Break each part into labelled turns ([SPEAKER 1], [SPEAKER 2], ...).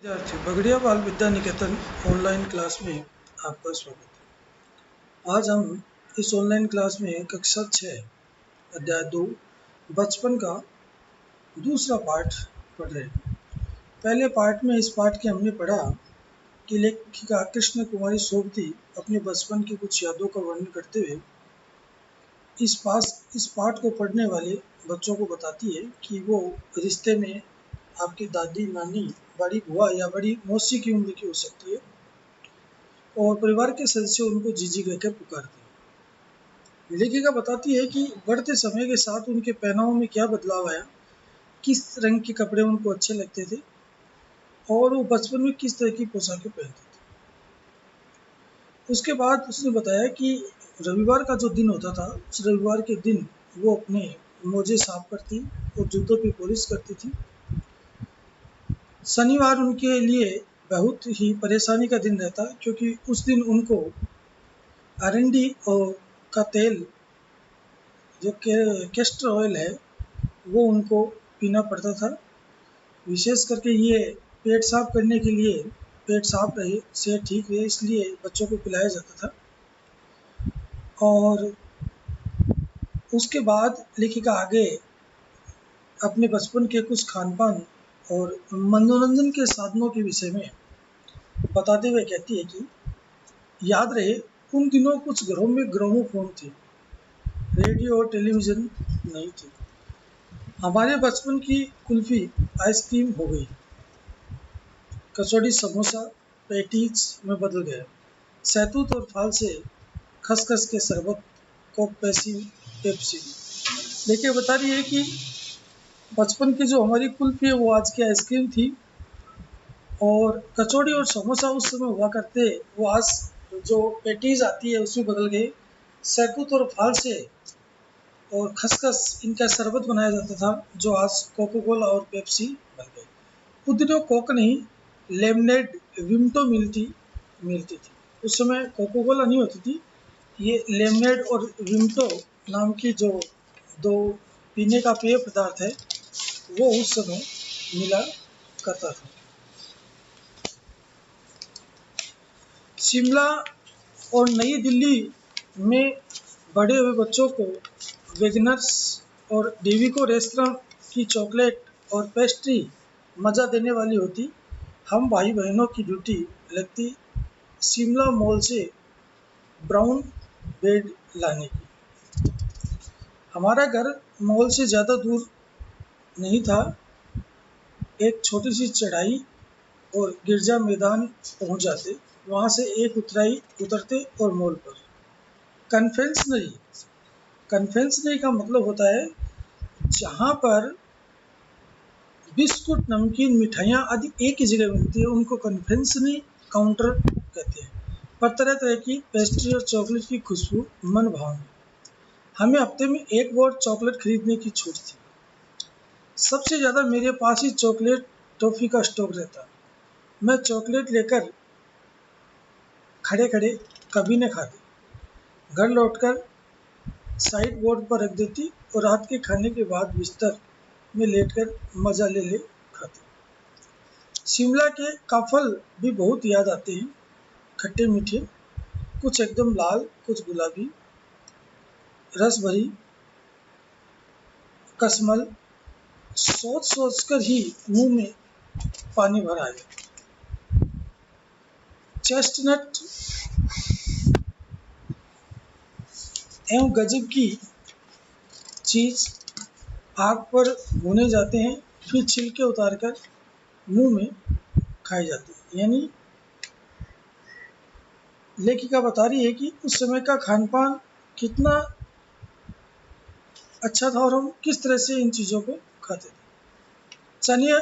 [SPEAKER 1] विद्यार्थी बगड़िया बाल Vidya Niketan online class में आपका स्वागत है। आज हम इस ऑनलाइन क्लास में कक्षा 6 अध्याय 2 बचपन का दूसरा पाठ पढ़ रहे हैं। पहले पाठ में इस पाठ के हमने पढ़ा कि लेखिका कृष्ण कुमारी सोबती अपने बचपन की कुछ यादों का वर्णन करते हुए इस पाठ को पढ़ने वाले बच्चों को बताती है कि वो रिश्ते में आपकी दादी, नानी, बड़ी बुआ या बड़ी मौसी की उम्र की हो सकती है और परिवार के सदस्य उनको जीजी कहकर पुकारते हैं। लेखिका बताती है कि बढ़ते समय के साथ उनके पहनावों में क्या बदलाव आया, किस रंग के कपड़े उनको अच्छे लगते थे और वो बचपन में किस तरह की पोशाकें पहनते थे। उसके बाद उसने बताया कि रविवार का जो दिन होता था, उस रविवार के दिन वो अपने मोजे साफ करती और जूतों की पॉलिश करती थी। शनिवार उनके लिए बहुत ही परेशानी का दिन रहता क्योंकि उस दिन उनको अरंडी और का तेल जो कैस्टर ऑयल है वो उनको पीना पड़ता था। विशेष करके ये पेट साफ करने के लिए, पेट साफ रहे, सेहत ठीक रहे, इसलिए बच्चों को पिलाया जाता था। और उसके बाद लेखिका आगे अपने बचपन के कुछ खान पान और मनोरंजन के साधनों के विषय में बताते हुए कहती है कि याद रहे उन दिनों कुछ घरों में ग्रामोफोन थे, रेडियो और टेलीविज़न नहीं थे। हमारे बचपन की कुल्फ़ी आइसक्रीम हो गई, कचौड़ी समोसा पैटीज में बदल गया, सहतूत और फाल से खसखस के शरबत, कोक, पेप्सी। देखिए बता रही है कि बचपन की जो हमारी कुल्फ़ी है वो आज की आइसक्रीम थी और कचौड़ी और समोसा उस समय हुआ करते, वो आज जो पैटीज आती है उसमें बदल गए। सहतूत और फाल से और खसखस इनका शरबत बनाया जाता था जो आज कोको कोला और पेप्सी बन गए। उस दिनों कोक नहीं, लेमनेड, विम्टो मिलती थी। उस समय कोको कोला नहीं होती थी, ये लेमनेड और विम्टो नाम की जो दो पीने का पेय पदार्थ है वो उस समय मिला करता था। शिमला और नई दिल्ली में बड़े हुए बच्चों को वेगनर्स और डेविको रेस्तरां की चॉकलेट और पेस्ट्री मज़ा देने वाली होती। हम भाई बहनों की ड्यूटी लगती शिमला मॉल से ब्राउन ब्रेड लाने की। हमारा घर मॉल से ज़्यादा दूर नहीं था, एक छोटी सी चढ़ाई और गिरजा मैदान पहुंच जाते, वहाँ से एक उतराई उतरते और मॉल पर। कन्फेक्शनरी का मतलब होता है जहाँ पर बिस्कुट, नमकीन, मिठाइयाँ आदि एक ही जगह मिलती है, उनको कन्फेक्शनरी काउंटर कहते हैं। पर तरह तरह की पेस्ट्री और चॉकलेट की खुशबू मन भावनी। हमें हफ्ते में एक बार चॉकलेट खरीदने की छूट थी। सबसे ज़्यादा मेरे पास ही चॉकलेट टॉफ़ी का स्टॉक रहता। मैं चॉकलेट लेकर खड़े खड़े कभी न खाती, घर लौटकर साइड बोर्ड पर रख देती और रात के खाने के बाद बिस्तर में लेटकर मज़ा ले खाती। शिमला के काफल भी बहुत याद आते हैं, खट्टे मीठे, कुछ एकदम लाल, कुछ गुलाबी, रस भरी कसमल, सोच कर ही मुंह में पानी भर आए। चेस्टनट एवं गजब की चीज़ आग पर भुने जाते हैं, फिर छिलके उतारकर मुंह में खाए जाते हैं। यानी लेखिका बता रही है कि उस समय का खान पान कितना अच्छा था और हम किस तरह से इन चीज़ों को खाते थे। चने,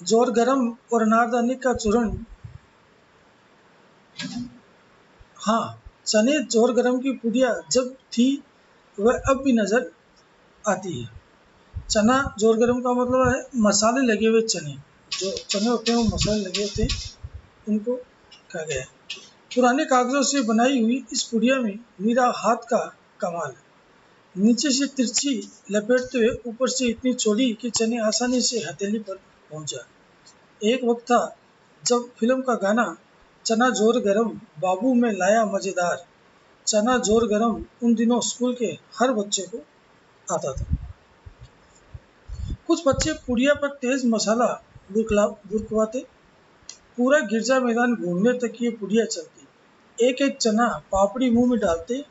[SPEAKER 1] जोर गरम और अनारदाने का चूर्ण, हाँ, चने जोर गरम की पुड़िया जब थी वह अब भी नज़र आती है। चना जोर गरम का मतलब है मसाले लगे हुए चने, जो चने होते हैं वो मसाले लगे होते हैं, उनको कहा गया है। पुराने कागज़ों से बनाई हुई इस पुड़िया में मेरा हाथ का कमाल है, नीचे से तिरछी लपेटते हुए ऊपर से इतनी चौड़ी कि चने आसानी से हथेली पर पहुंच जाए। एक वक्त था जब फिल्म का गाना चना जोर गरम बाबू में लाया मज़ेदार, चना जोर गरम उन दिनों स्कूल के हर बच्चे को आता था। कुछ बच्चे पुड़िया पर तेज मसाला बुरकवाते, पूरा गिरजा मैदान घूमने तक ये पुड़िया चलती। एक एक चना पापड़ी मुंह में डालते,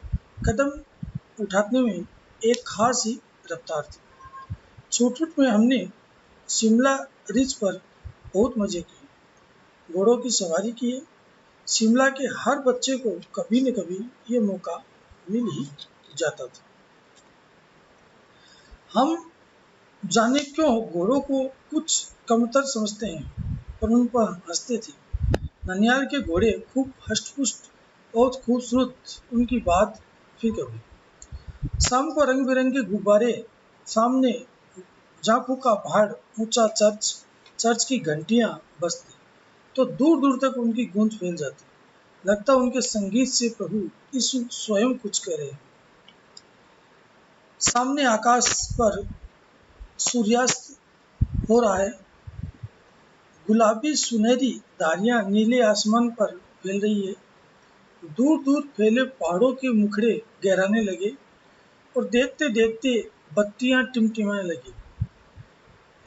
[SPEAKER 1] कदम उठाने में एक खास ही रफ्तार थी। छूट में हमने शिमला रिज पर बहुत मजे किए, घोड़ों की सवारी किए। शिमला के हर बच्चे को कभी न कभी ये मौका मिल ही जाता था। हम जाने क्यों घोड़ों को कुछ कमतर समझते हैं, पर उन पर हंसते थे। ननिहाल के घोड़े खूब हष्ट-पुष्ट, बहुत खूबसूरत, उनकी बात फिर कभी। शाम को रंग बिरंगे गुब्बारे, सामने झांकू का पहाड़, ऊंचा चर्च, चर्च की घंटियां बजती तो दूर दूर तक उनकी गूंज फैल जाती। लगता उनके संगीत से प्रभु यीशु स्वयं कुछ कह रहे हैं। सामने आकाश पर सूर्यास्त हो रहा है, गुलाबी सुनहरी धारियां नीले आसमान पर फैल रही है। दूर दूर फैले पहाड़ों के मुखड़े गहराने लगे और देखते देखते बत्तियां टिमटिमाने लगी।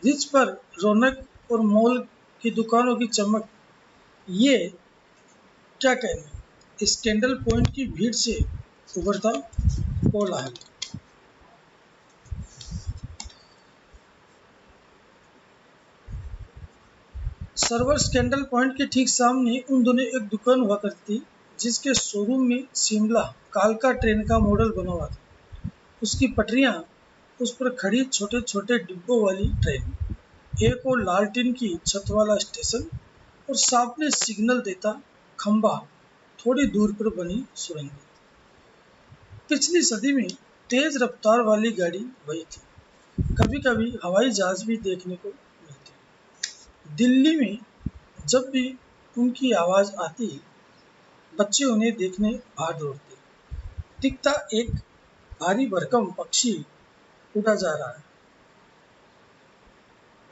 [SPEAKER 1] रिज पर रौनक और मॉल की दुकानों की चमक, ये क्या कहने, स्कैंडल पॉइंट की भीड़ से उभरता कोलाहल। सर्वर स्कैंडल पॉइंट के ठीक सामने उन दोनों एक दुकान हुआ करती, जिसके शोरूम में शिमला कालका ट्रेन का मॉडल बना हुआ था। उसकी पटरियां, उस पर खड़ी छोटे छोटे डिब्बों वाली ट्रेन, एक और लालटेन की छत वाला स्टेशन और सामने सिग्नल देता खंबा, थोड़ी दूर पर बनी सुरंगें। पिछली सदी में तेज रफ्तार वाली गाड़ी वही थी। कभी कभी हवाई जहाज भी देखने को मिलते। दिल्ली में जब भी उनकी आवाज आती, बच्चे उन्हें देखने बाहर दौड़ते। दिखता एक भारी भरकम पक्षी उड़ा जा रहा है,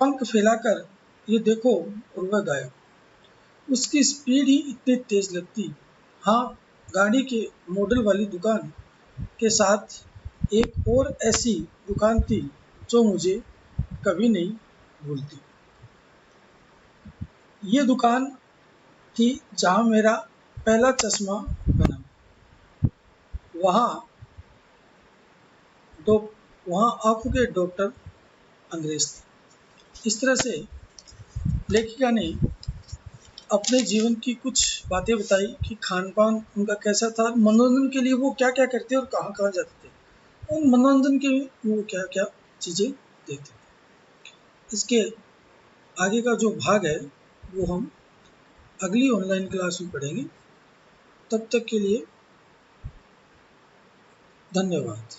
[SPEAKER 1] पंख फैलाकर, ये देखो, और वह गायब। उसकी स्पीड ही इतनी तेज लगती। हाँ, गाड़ी के मॉडल वाली दुकान के साथ एक और ऐसी दुकान थी जो मुझे कभी नहीं भूलती। ये दुकान थी जहाँ मेरा पहला चश्मा बना। वहाँ डॉ वहाँ आंखों के डॉक्टर अंग्रेज थे। इस तरह से लेखिका ने अपने जीवन की कुछ बातें बताई कि खान पान उनका कैसा था, मनोरंजन के लिए वो क्या क्या करते और कहाँ कहाँ जाते थे, और मनोरंजन के वो क्या क्या चीज़ें देखते थे। इसके आगे का जो भाग है वो हम अगली ऑनलाइन क्लास में पढ़ेंगे। तब तक के लिए धन्यवाद।